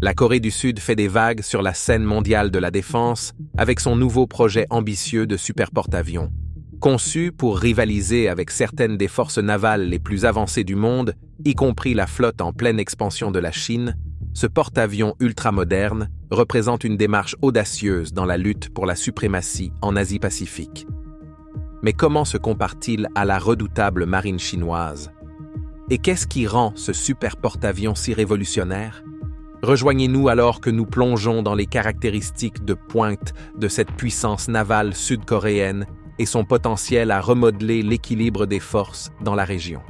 La Corée du Sud fait des vagues sur la scène mondiale de la défense avec son nouveau projet ambitieux de super porte-avions. Conçu pour rivaliser avec certaines des forces navales les plus avancées du monde, y compris la flotte en pleine expansion de la Chine, ce porte-avions ultramoderne représente une démarche audacieuse dans la lutte pour la suprématie en Asie-Pacifique. Mais comment se compare-t-il à la redoutable marine chinoise? Et qu'est-ce qui rend ce super porte-avions si révolutionnaire? Rejoignez-nous alors que nous plongeons dans les caractéristiques de pointe de cette puissance navale sud-coréenne et son potentiel à remodeler l'équilibre des forces dans la région.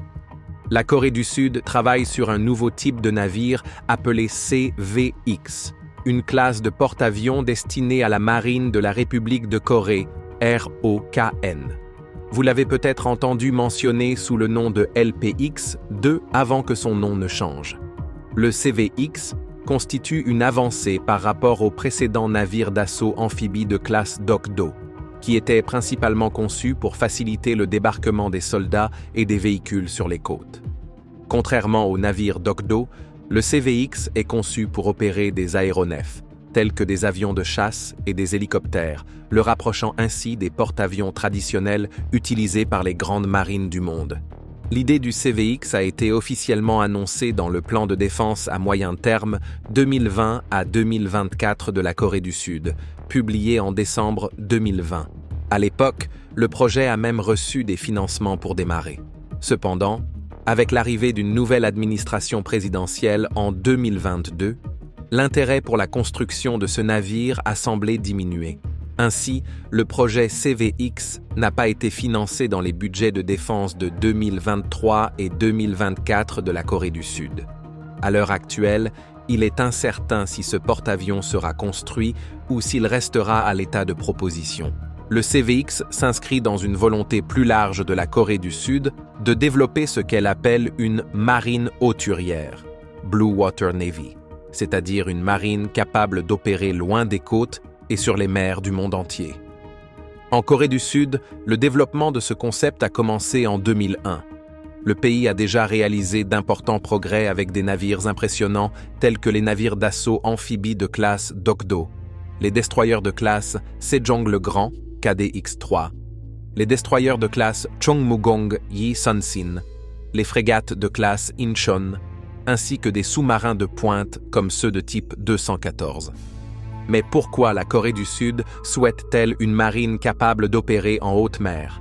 La Corée du Sud travaille sur un nouveau type de navire appelé CVX, une classe de porte-avions destinée à la marine de la République de Corée, ROKN. Vous l'avez peut-être entendu mentionner sous le nom de LPX-2 avant que son nom ne change. Le CVX constitue une avancée par rapport aux précédents navires d'assaut amphibies de classe Dokdo, qui étaient principalement conçus pour faciliter le débarquement des soldats et des véhicules sur les côtes. Contrairement aux navires Dokdo, le CVX est conçu pour opérer des aéronefs, tels que des avions de chasse et des hélicoptères, le rapprochant ainsi des porte-avions traditionnels utilisés par les grandes marines du monde. L'idée du CVX a été officiellement annoncée dans le plan de défense à moyen terme 2020 à 2024 de la Corée du Sud, publié en décembre 2020. À l'époque, le projet a même reçu des financements pour démarrer. Cependant, avec l'arrivée d'une nouvelle administration présidentielle en 2022, l'intérêt pour la construction de ce navire a semblé diminuer. Ainsi, le projet CVX n'a pas été financé dans les budgets de défense de 2023 et 2024 de la Corée du Sud. À l'heure actuelle, il est incertain si ce porte-avions sera construit ou s'il restera à l'état de proposition. Le CVX s'inscrit dans une volonté plus large de la Corée du Sud de développer ce qu'elle appelle une marine hauturière, Blue Water Navy, c'est-à-dire une marine capable d'opérer loin des côtes et sur les mers du monde entier. En Corée du Sud, le développement de ce concept a commencé en 2001. Le pays a déjà réalisé d'importants progrès avec des navires impressionnants tels que les navires d'assaut amphibies de classe Dokdo, les destroyers de classe Sejong le Grand, KDX-3, les destroyers de classe Chongmugong Yi Sunsin, les frégates de classe Incheon, ainsi que des sous-marins de pointe comme ceux de type 214. Mais pourquoi la Corée du Sud souhaite-t-elle une marine capable d'opérer en haute mer?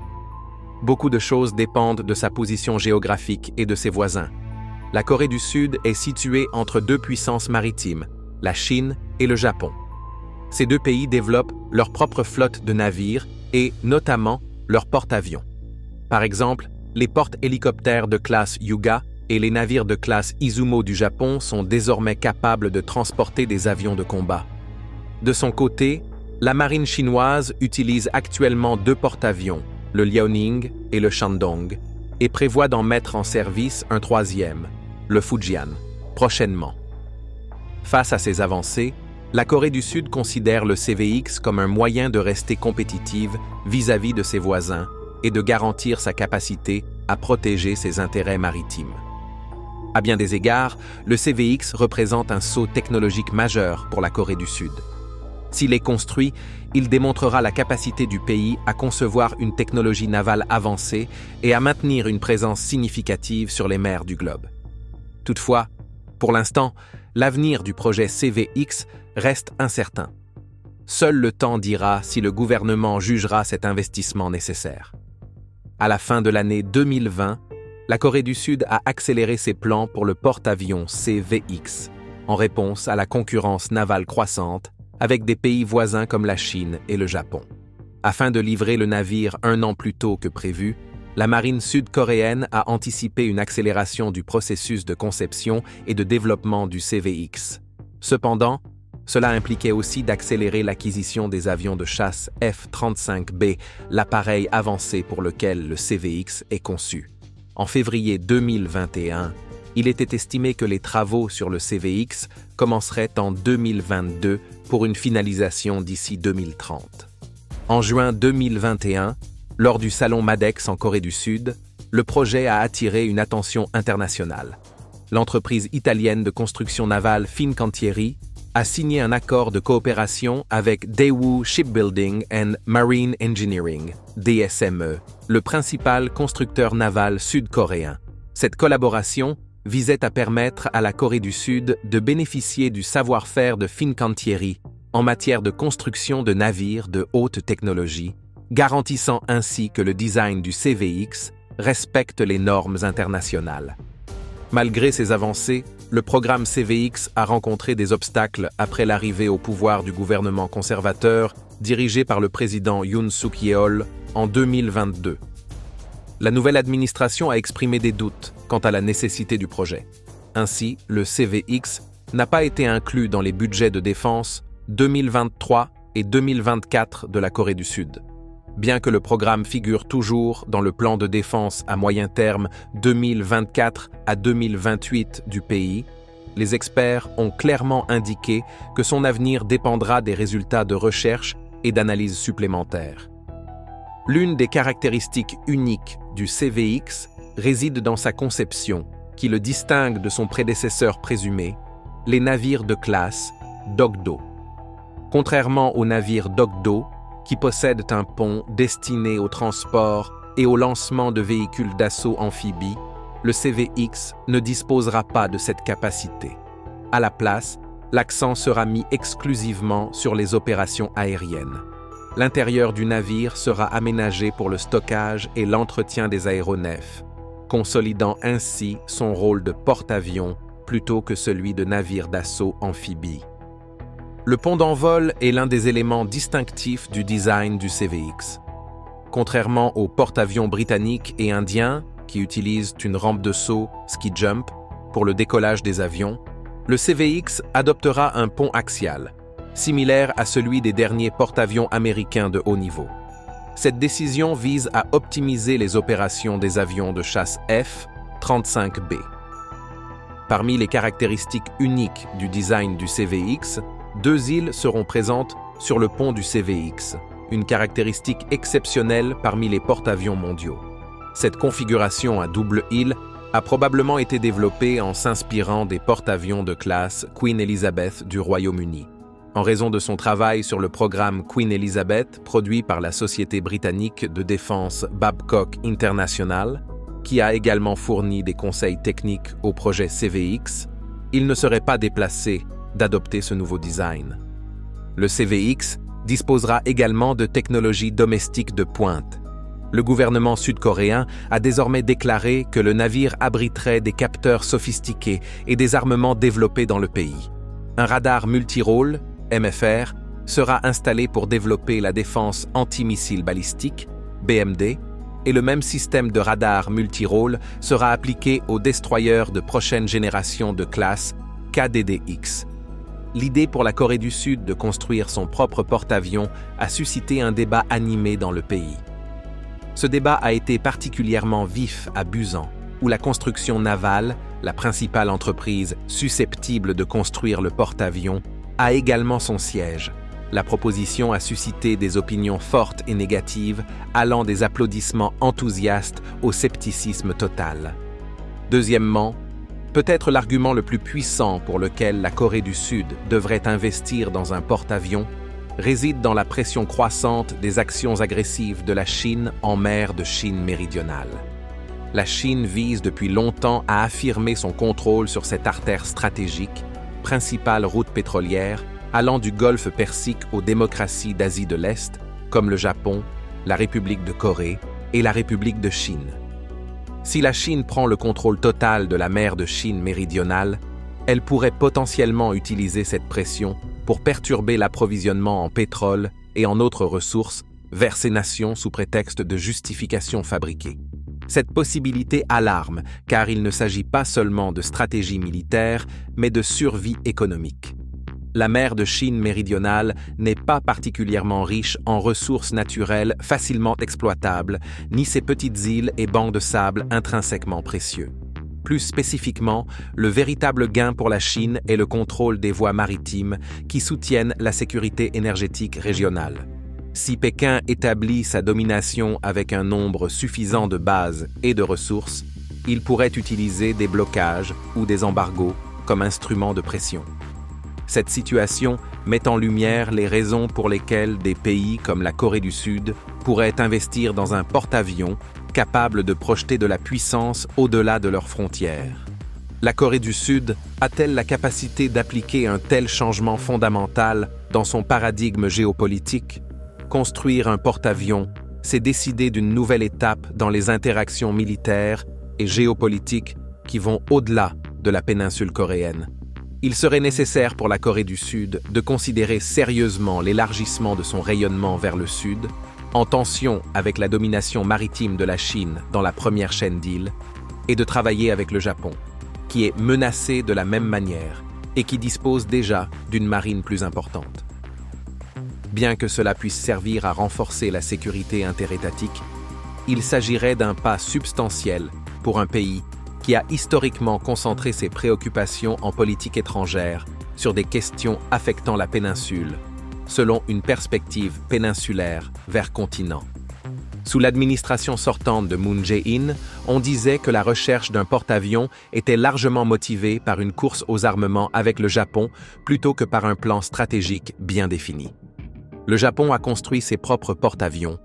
Beaucoup de choses dépendent de sa position géographique et de ses voisins. La Corée du Sud est située entre deux puissances maritimes, la Chine et le Japon. Ces deux pays développent leur propre flotte de navires et, notamment, leurs porte-avions. Par exemple, les porte-hélicoptères de classe Yuga et les navires de classe Izumo du Japon sont désormais capables de transporter des avions de combat. De son côté, la marine chinoise utilise actuellement deux porte-avions, le Liaoning et le Shandong, et prévoit d'en mettre en service un troisième, le Fujian, prochainement. Face à ces avancées, la Corée du Sud considère le CVX comme un moyen de rester compétitive vis-à-vis de ses voisins et de garantir sa capacité à protéger ses intérêts maritimes. À bien des égards, le CVX représente un saut technologique majeur pour la Corée du Sud. S'il est construit, il démontrera la capacité du pays à concevoir une technologie navale avancée et à maintenir une présence significative sur les mers du globe. Toutefois, pour l'instant, l'avenir du projet CVX reste incertain. Seul le temps dira si le gouvernement jugera cet investissement nécessaire. À la fin de l'année 2020, la Corée du Sud a accéléré ses plans pour le porte-avions CVX, en réponse à la concurrence navale croissante avec des pays voisins comme la Chine et le Japon. Afin de livrer le navire un an plus tôt que prévu, la marine sud-coréenne a anticipé une accélération du processus de conception et de développement du CVX. Cependant, cela impliquait aussi d'accélérer l'acquisition des avions de chasse F-35B, l'appareil avancé pour lequel le CVX est conçu. En février 2021, il était estimé que les travaux sur le CVX commenceraient en 2022 pour une finalisation d'ici 2030. En juin 2021, lors du salon MADEX en Corée du Sud, le projet a attiré une attention internationale. l'entreprise italienne de construction navale Fincantieri a signé un accord de coopération avec Daewoo Shipbuilding and Marine Engineering, DSME, le principal constructeur naval sud-coréen. Cette collaboration visait à permettre à la Corée du Sud de bénéficier du savoir-faire de Fincantieri en matière de construction de navires de haute technologie, garantissant ainsi que le design du CVX respecte les normes internationales. Malgré ces avancées, le programme CVX a rencontré des obstacles après l'arrivée au pouvoir du gouvernement conservateur dirigé par le président Yoon Suk-yeol en 2022. La nouvelle administration a exprimé des doutes quant à la nécessité du projet. Ainsi, le CVX n'a pas été inclus dans les budgets de défense 2023 et 2024 de la Corée du Sud. Bien que le programme figure toujours dans le plan de défense à moyen terme 2024 à 2028 du pays, les experts ont clairement indiqué que son avenir dépendra des résultats de recherche et d'analyse supplémentaires. L'une des caractéristiques uniques du CVX réside dans sa conception, qui le distingue de son prédécesseur présumé, les navires de classe Dokdo. Contrairement aux navires Dokdo, qui possèdent un pont destiné au transport et au lancement de véhicules d'assaut amphibies, le CVX ne disposera pas de cette capacité. À la place, l'accent sera mis exclusivement sur les opérations aériennes. L'intérieur du navire sera aménagé pour le stockage et l'entretien des aéronefs, consolidant ainsi son rôle de porte-avions plutôt que celui de navire d'assaut amphibie. Le pont d'envol est l'un des éléments distinctifs du design du CVX. Contrairement aux porte-avions britanniques et indiens, qui utilisent une rampe de saut, ski jump, pour le décollage des avions, le CVX adoptera un pont axial, similaire à celui des derniers porte-avions américains de haut niveau. Cette décision vise à optimiser les opérations des avions de chasse F-35B. Parmi les caractéristiques uniques du design du CVX, 2 îles seront présentes sur le pont du CVX, une caractéristique exceptionnelle parmi les porte-avions mondiaux. Cette configuration à double île a probablement été développée en s'inspirant des porte-avions de classe Queen Elizabeth du Royaume-Uni. En raison de son travail sur le programme Queen Elizabeth, produit par la société britannique de défense Babcock International, qui a également fourni des conseils techniques au projet CVX, il ne serait pas déplacé d'adopter ce nouveau design. Le CVX disposera également de technologies domestiques de pointe. Le gouvernement sud-coréen a désormais déclaré que le navire abriterait des capteurs sophistiqués et des armements développés dans le pays. Un radar multirôle, MFR, sera installé pour développer la défense antimissile balistique, BMD, et le même système de radar multirôle sera appliqué aux destroyers de prochaine génération de classe KDDX. L'idée pour la Corée du Sud de construire son propre porte-avions a suscité un débat animé dans le pays. Ce débat a été particulièrement vif à Busan, où la construction navale, la principale entreprise susceptible de construire le porte-avions, a également son siège. La proposition a suscité des opinions fortes et négatives, allant des applaudissements enthousiastes au scepticisme total. Deuxièmement, peut-être l'argument le plus puissant pour lequel la Corée du Sud devrait investir dans un porte-avions réside dans la pression croissante des actions agressives de la Chine en mer de Chine méridionale. La Chine vise depuis longtemps à affirmer son contrôle sur cette artère stratégique, principale route pétrolière, allant du Golfe Persique aux démocraties d'Asie de l'Est, comme le Japon, la République de Corée et la République de Chine. Si la Chine prend le contrôle total de la mer de Chine méridionale, elle pourrait potentiellement utiliser cette pression pour perturber l'approvisionnement en pétrole et en autres ressources vers ces nations sous prétexte de justifications fabriquées. Cette possibilité alarme, car il ne s'agit pas seulement de stratégie militaire, mais de survie économique. La mer de Chine méridionale n'est pas particulièrement riche en ressources naturelles facilement exploitables, ni ses petites îles et bancs de sable intrinsèquement précieux. Plus spécifiquement, le véritable gain pour la Chine est le contrôle des voies maritimes qui soutiennent la sécurité énergétique régionale. Si Pékin établit sa domination avec un nombre suffisant de bases et de ressources, il pourrait utiliser des blocages ou des embargos comme instrument de pression. Cette situation met en lumière les raisons pour lesquelles des pays comme la Corée du Sud pourraient investir dans un porte-avions capable de projeter de la puissance au-delà de leurs frontières. La Corée du Sud a-t-elle la capacité d'appliquer un tel changement fondamental dans son paradigme géopolitique? Construire un porte-avions, c'est décider d'une nouvelle étape dans les interactions militaires et géopolitiques qui vont au-delà de la péninsule coréenne. Il serait nécessaire pour la Corée du Sud de considérer sérieusement l'élargissement de son rayonnement vers le sud, en tension avec la domination maritime de la Chine dans la première chaîne d'îles, et de travailler avec le Japon, qui est menacé de la même manière et qui dispose déjà d'une marine plus importante. Bien que cela puisse servir à renforcer la sécurité interétatique, il s'agirait d'un pas substantiel pour un pays qui a historiquement concentré ses préoccupations en politique étrangère sur des questions affectant la péninsule, selon une perspective péninsulaire vers continent. Sous l'administration sortante de Moon Jae-in, on disait que la recherche d'un porte-avions était largement motivée par une course aux armements avec le Japon plutôt que par un plan stratégique bien défini. Le Japon a construit ses propres porte-avions,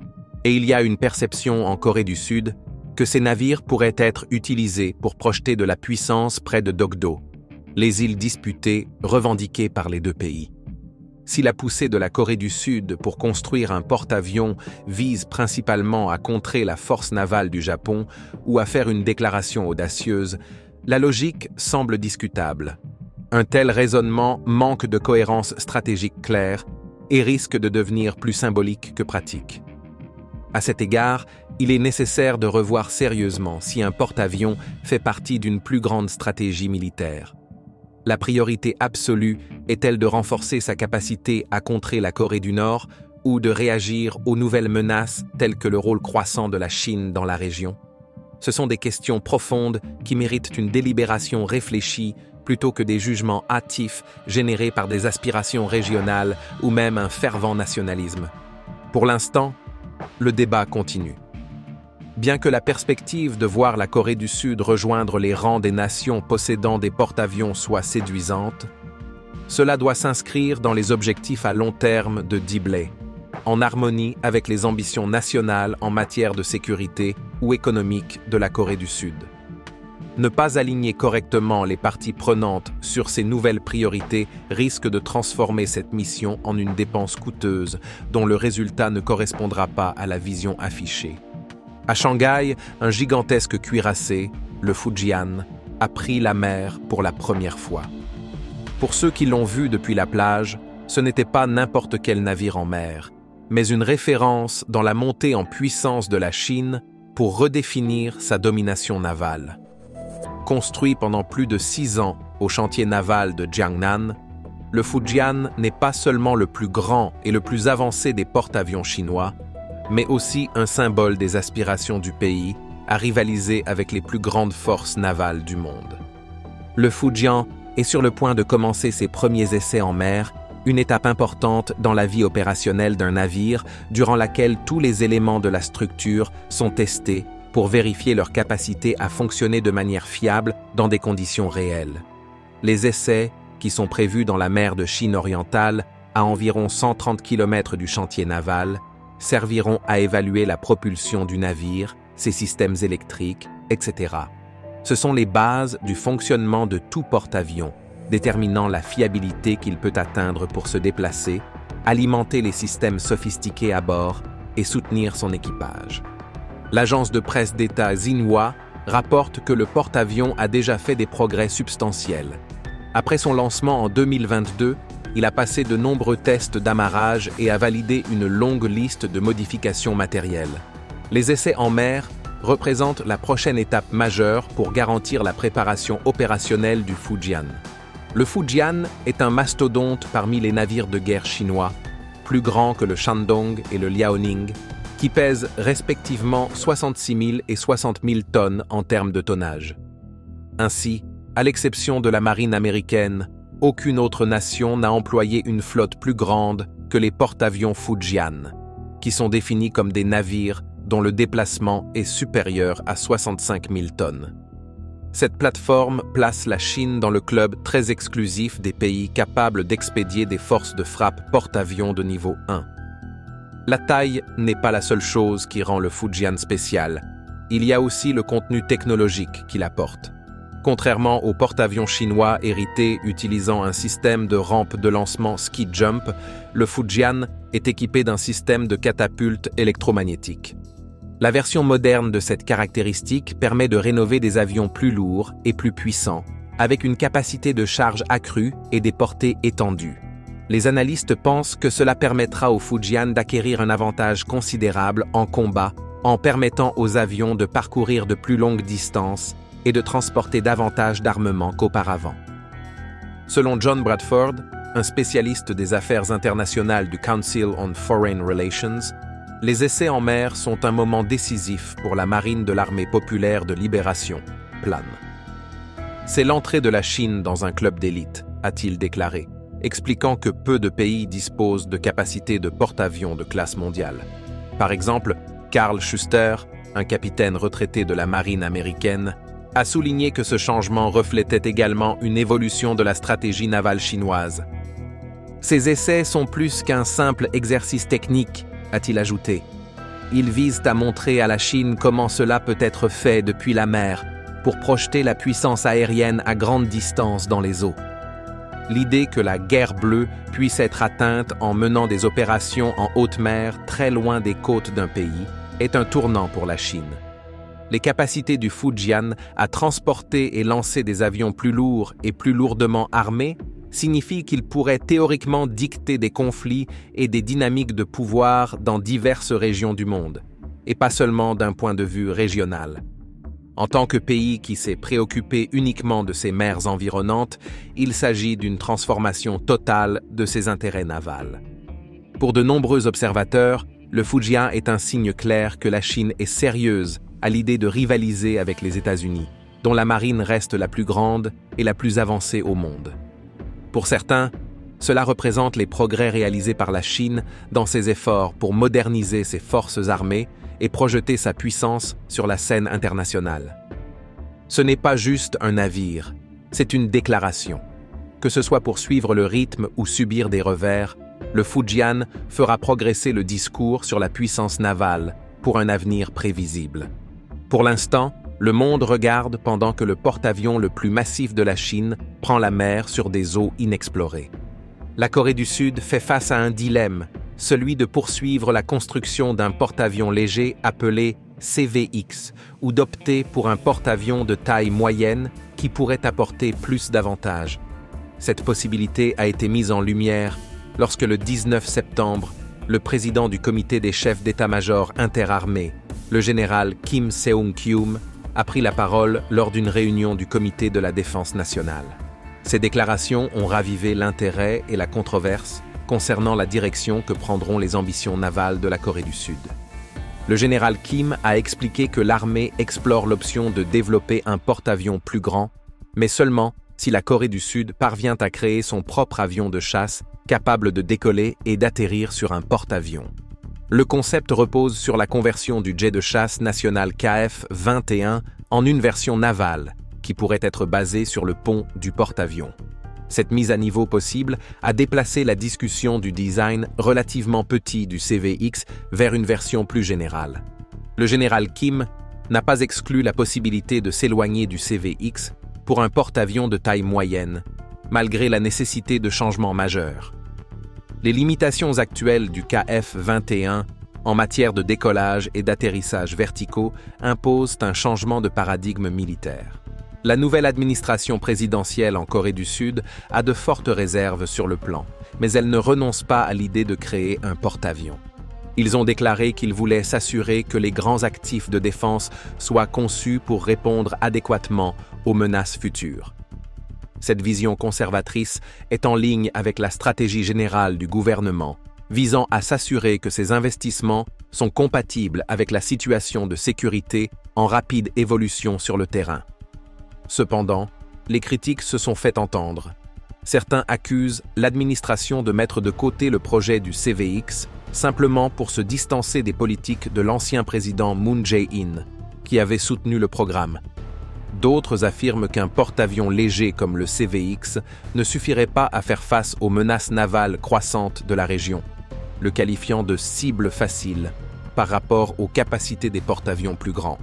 et il y a une perception en Corée du Sud que ces navires pourraient être utilisés pour projeter de la puissance près de Dokdo, les îles disputées revendiquées par les deux pays. Si la poussée de la Corée du Sud pour construire un porte-avions vise principalement à contrer la force navale du Japon ou à faire une déclaration audacieuse, la logique semble discutable. Un tel raisonnement manque de cohérence stratégique claire et risque de devenir plus symbolique que pratique. À cet égard, il est nécessaire de revoir sérieusement si un porte-avions fait partie d'une plus grande stratégie militaire. La priorité absolue est-elle de renforcer sa capacité à contrer la Corée du Nord ou de réagir aux nouvelles menaces telles que le rôle croissant de la Chine dans la région? Ce sont des questions profondes qui méritent une délibération réfléchie plutôt que des jugements hâtifs générés par des aspirations régionales ou même un fervent nationalisme. Pour l'instant, le débat continue. Bien que la perspective de voir la Corée du Sud rejoindre les rangs des nations possédant des porte-avions soit séduisante, cela doit s'inscrire dans les objectifs à long terme de Dibley, en harmonie avec les ambitions nationales en matière de sécurité ou économique de la Corée du Sud. Ne pas aligner correctement les parties prenantes sur ces nouvelles priorités risque de transformer cette mission en une dépense coûteuse dont le résultat ne correspondra pas à la vision affichée. À Shanghai, un gigantesque cuirassé, le Fujian, a pris la mer pour la première fois. Pour ceux qui l'ont vu depuis la plage, ce n'était pas n'importe quel navire en mer, mais une référence dans la montée en puissance de la Chine pour redéfinir sa domination navale. Construit pendant plus de 6 ans au chantier naval de Jiangnan, le Fujian n'est pas seulement le plus grand et le plus avancé des porte-avions chinois, mais aussi un symbole des aspirations du pays à rivaliser avec les plus grandes forces navales du monde. Le Fujian est sur le point de commencer ses premiers essais en mer, une étape importante dans la vie opérationnelle d'un navire durant laquelle tous les éléments de la structure sont testés pour vérifier leur capacité à fonctionner de manière fiable dans des conditions réelles. Les essais, qui sont prévus dans la mer de Chine orientale, à environ 130 km du chantier naval, serviront à évaluer la propulsion du navire, ses systèmes électriques, etc. Ce sont les bases du fonctionnement de tout porte-avions, déterminant la fiabilité qu'il peut atteindre pour se déplacer, alimenter les systèmes sophistiqués à bord et soutenir son équipage. L'agence de presse d'État Xinhua rapporte que le porte-avions a déjà fait des progrès substantiels. Après son lancement en 2022, il a passé de nombreux tests d'amarrage et a validé une longue liste de modifications matérielles. Les essais en mer représentent la prochaine étape majeure pour garantir la préparation opérationnelle du Fujian. Le Fujian est un mastodonte parmi les navires de guerre chinois, plus grand que le Shandong et le Liaoning, qui pèsent respectivement 66 000 et 60 000 tonnes en termes de tonnage. Ainsi, à l'exception de la marine américaine, aucune autre nation n'a employé une flotte plus grande que les porte-avions Fujian, qui sont définis comme des navires dont le déplacement est supérieur à 65 000 tonnes. Cette plateforme place la Chine dans le club très exclusif des pays capables d'expédier des forces de frappe porte-avions de niveau 1. La taille n'est pas la seule chose qui rend le Fujian spécial. Il y a aussi le contenu technologique qu'il apporte. Contrairement aux porte-avions chinois hérités utilisant un système de rampe de lancement ski jump, le Fujian est équipé d'un système de catapulte électromagnétique. La version moderne de cette caractéristique permet de rénover des avions plus lourds et plus puissants, avec une capacité de charge accrue et des portées étendues. Les analystes pensent que cela permettra au Fujian d'acquérir un avantage considérable en combat en permettant aux avions de parcourir de plus longues distances et de transporter davantage d'armement qu'auparavant. Selon John Bradford, un spécialiste des affaires internationales du Council on Foreign Relations, les essais en mer sont un moment décisif pour la marine de l'Armée populaire de libération, PLAN. C'est l'entrée de la Chine dans un club d'élite, a-t-il déclaré, expliquant que peu de pays disposent de capacités de porte-avions de classe mondiale. Par exemple, Carl Schuster, un capitaine retraité de la marine américaine, a souligné que ce changement reflétait également une évolution de la stratégie navale chinoise. Ces essais sont plus qu'un simple exercice technique, a-t-il ajouté. Ils visent à montrer à la Chine comment cela peut être fait depuis la mer pour projeter la puissance aérienne à grande distance dans les eaux. L'idée que la guerre bleue puisse être atteinte en menant des opérations en haute mer très loin des côtes d'un pays est un tournant pour la Chine. Les capacités du Fujian à transporter et lancer des avions plus lourds et plus lourdement armés signifie qu'il pourrait théoriquement dicter des conflits et des dynamiques de pouvoir dans diverses régions du monde, et pas seulement d'un point de vue régional. En tant que pays qui s'est préoccupé uniquement de ses mers environnantes, il s'agit d'une transformation totale de ses intérêts navals. Pour de nombreux observateurs, le Fujian est un signe clair que la Chine est sérieuse à l'idée de rivaliser avec les États-Unis, dont la marine reste la plus grande et la plus avancée au monde. Pour certains, cela représente les progrès réalisés par la Chine dans ses efforts pour moderniser ses forces armées et projeter sa puissance sur la scène internationale. Ce n'est pas juste un navire, c'est une déclaration. Que ce soit pour suivre le rythme ou subir des revers, le Fujian fera progresser le discours sur la puissance navale pour un avenir prévisible. Pour l'instant, le monde regarde pendant que le porte-avions le plus massif de la Chine prend la mer sur des eaux inexplorées. La Corée du Sud fait face à un dilemme, celui de poursuivre la construction d'un porte-avions léger appelé CVX ou d'opter pour un porte-avions de taille moyenne qui pourrait apporter plus d'avantages. Cette possibilité a été mise en lumière lorsque le 19 septembre, le président du comité des chefs d'état-major interarmés, le général Kim Seung-kyum, a pris la parole lors d'une réunion du comité de la défense nationale. Ces déclarations ont ravivé l'intérêt et la controverse concernant la direction que prendront les ambitions navales de la Corée du Sud. Le général Kim a expliqué que l'armée explore l'option de développer un porte-avions plus grand, mais seulement si la Corée du Sud parvient à créer son propre avion de chasse capable de décoller et d'atterrir sur un porte-avions. Le concept repose sur la conversion du jet de chasse national KF-21 en une version navale, qui pourrait être basée sur le pont du porte-avions. Cette mise à niveau possible a déplacé la discussion du design relativement petit du CVX vers une version plus générale. Le général Kim n'a pas exclu la possibilité de s'éloigner du CVX pour un porte-avions de taille moyenne, malgré la nécessité de changements majeurs. Les limitations actuelles du KF-21 en matière de décollage et d'atterrissage verticaux imposent un changement de paradigme militaire. La nouvelle administration présidentielle en Corée du Sud a de fortes réserves sur le plan, mais elle ne renonce pas à l'idée de créer un porte-avions. Ils ont déclaré qu'ils voulaient s'assurer que les grands actifs de défense soient conçus pour répondre adéquatement aux menaces futures. Cette vision conservatrice est en ligne avec la stratégie générale du gouvernement, visant à s'assurer que ces investissements sont compatibles avec la situation de sécurité en rapide évolution sur le terrain. Cependant, les critiques se sont fait entendre. Certains accusent l'administration de mettre de côté le projet du CVX simplement pour se distancer des politiques de l'ancien président Moon Jae-in, qui avait soutenu le programme. D'autres affirment qu'un porte-avions léger comme le CVX ne suffirait pas à faire face aux menaces navales croissantes de la région, le qualifiant de cible facile par rapport aux capacités des porte-avions plus grands.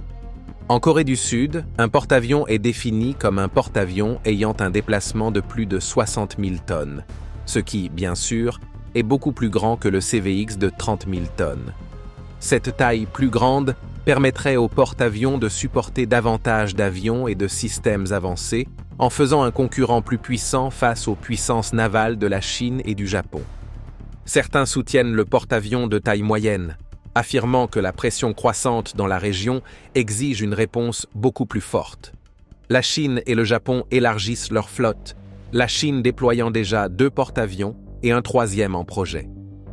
En Corée du Sud, un porte-avions est défini comme un porte-avions ayant un déplacement de plus de 60 000 tonnes, ce qui, bien sûr, est beaucoup plus grand que le CVX de 30 000 tonnes. Cette taille plus grande permettrait au porte-avions de supporter davantage d'avions et de systèmes avancés en faisant un concurrent plus puissant face aux puissances navales de la Chine et du Japon. Certains soutiennent le porte-avions de taille moyenne, affirmant que la pression croissante dans la région exige une réponse beaucoup plus forte. La Chine et le Japon élargissent leur flotte, la Chine déployant déjà 2 porte-avions et un 3e en projet.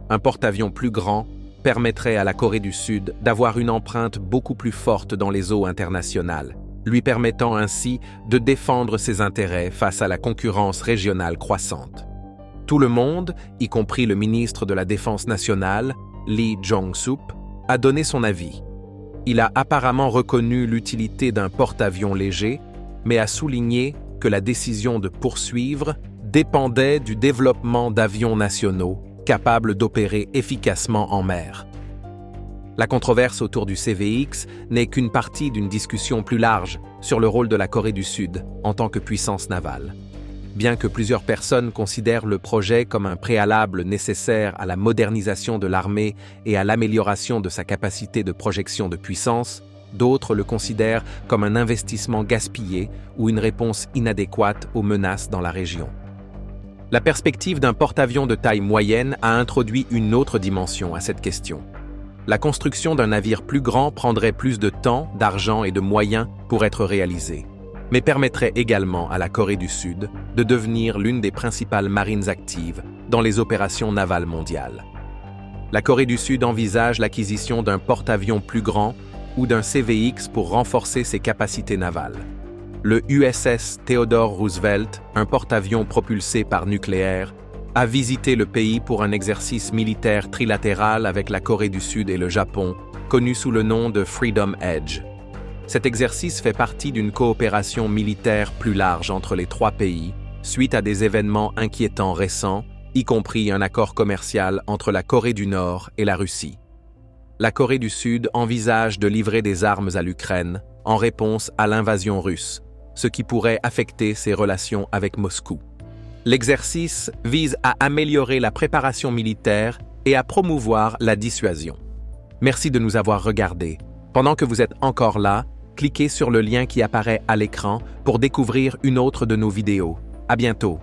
Un porte-avions plus grand permettrait à la Corée du Sud d'avoir une empreinte beaucoup plus forte dans les eaux internationales, lui permettant ainsi de défendre ses intérêts face à la concurrence régionale croissante. Tout le monde, y compris le ministre de la Défense nationale, Lee Jong-sup, a donné son avis. Il a apparemment reconnu l'utilité d'un porte-avions léger, mais a souligné que la décision de poursuivre dépendait du développement d'avions nationaux capables d'opérer efficacement en mer. La controverse autour du CVX n'est qu'une partie d'une discussion plus large sur le rôle de la Corée du Sud en tant que puissance navale. Bien que plusieurs personnes considèrent le projet comme un préalable nécessaire à la modernisation de l'armée et à l'amélioration de sa capacité de projection de puissance, d'autres le considèrent comme un investissement gaspillé ou une réponse inadéquate aux menaces dans la région. La perspective d'un porte-avions de taille moyenne a introduit une autre dimension à cette question. La construction d'un navire plus grand prendrait plus de temps, d'argent et de moyens pour être réalisée, mais permettrait également à la Corée du Sud de devenir l'une des principales marines actives dans les opérations navales mondiales. La Corée du Sud envisage l'acquisition d'un porte-avions plus grand ou d'un CVX pour renforcer ses capacités navales. Le USS Theodore Roosevelt, un porte-avions propulsé par nucléaire, a visité le pays pour un exercice militaire trilatéral avec la Corée du Sud et le Japon, connu sous le nom de Freedom Edge. Cet exercice fait partie d'une coopération militaire plus large entre les 3 pays, suite à des événements inquiétants récents, y compris un accord commercial entre la Corée du Nord et la Russie. La Corée du Sud envisage de livrer des armes à l'Ukraine en réponse à l'invasion russe, ce qui pourrait affecter ses relations avec Moscou. L'exercice vise à améliorer la préparation militaire et à promouvoir la dissuasion. Merci de nous avoir regardés. Pendant que vous êtes encore là, cliquez sur le lien qui apparaît à l'écran pour découvrir une autre de nos vidéos. À bientôt!